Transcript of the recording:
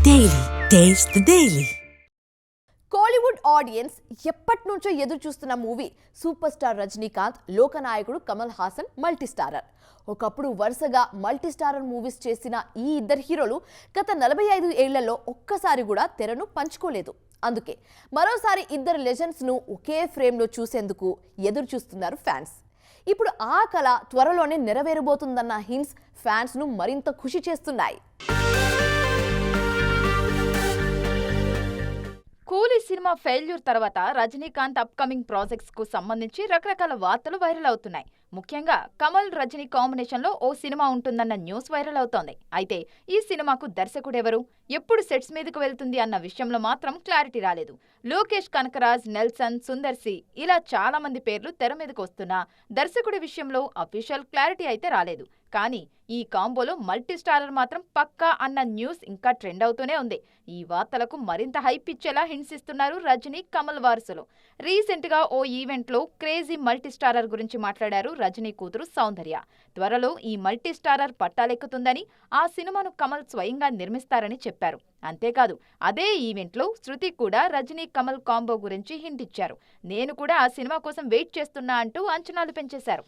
Daily. Taste the Daily. Kollywood audience ఎప్పటి నుంచో ఎదురు చూస్తున్న మూవీ సూపర్ స్టార్ రజనీకాంత్, లోకనాయకుడు కమల్ హాసన్ మల్టీ స్టారర్. ఒకప్పుడు వరుసగా మల్టీ స్టారర్ మూవీస్ చేసిన ఈ ఇద్దరు హీరోలు గత 45 ఏళ్లలో ఒక్కసారి కూడా తెరను పంచుకోలేదు. అందుకే మరోసారి ఇద్దరు లెజెండ్స్ ను ఒకే ఫ్రేమ్ లో చూసేందుకు ఎదురు చూస్తున్నారు ఫ్యాన్స్. ఇప్పుడు ఆ కళ త్వరలోనే నెరవేరబోతుందన్న హింట్స్ ఫ్యాన్స్ ను మరింత ఖుషి చేస్తున్నాయి. కూలీ సినిమా ఫెయిల్యూర్ తర్వాత రజనీకాంత్ అప్కమింగ్ ప్రాజెక్ట్స్ కు సంబంధించి రకరకాల వార్తలు వైరల్ అవుతున్నాయి. ముఖ్యంగా కమల్ రజనీ కాంబినేషన్ లో ఓ సినిమా ఉంటుందన్న న్యూస్ వైరల్ అవుతోంది. అయితే ఈ సినిమాకు దర్శకుడెవరు, ఎప్పుడు సెట్స్ మీదకు వెళ్తుంది అన్న విషయంలో మాత్రం క్లారిటీ రాలేదు. లోకేష్ కనకరాజ్, నెల్సన్, సుందర్సి ఇలా చాలా మంది పేర్లు తెర మీదకు వస్తున్నా దర్శకుడి విషయంలో అఫీషియల్ క్లారిటీ అయితే రాలేదు. కానీ ఈ కాంబోలో మల్టీ స్టారర్ మాత్రం పక్కా అన్న న్యూస్ ఇంకా ట్రెండ్ అవుతూనే ఉంది. ఈ వార్తలకు మరింత హైప్ ఇచ్చేలా హింట్స్ ఇస్తున్నారు రజనీ, కమల్ వారసులు. రీసెంట్ గా ఓ ఈవెంట్ లో క్రేజీ మల్టీ స్టారర్ గురించి మాట్లాడారు రజనీ కూతురు సౌందర్య. త్వరలో ఈ మల్టీ స్టారర్ పట్టాలెక్కుతుందని, ఆ సినిమాను కమల్ స్వయంగా నిర్మిస్తారని చెప్పారు. అంతేకాదు అదే ఈవెంట్ లో శృతి కూడా రజనీ కమల్ కాంబో గురించి హింట్ ఇచ్చారు. నేను కూడా ఆ సినిమా కోసం వెయిట్ చేస్తున్నా అంటూ అంచనాలు పెంచేశారు.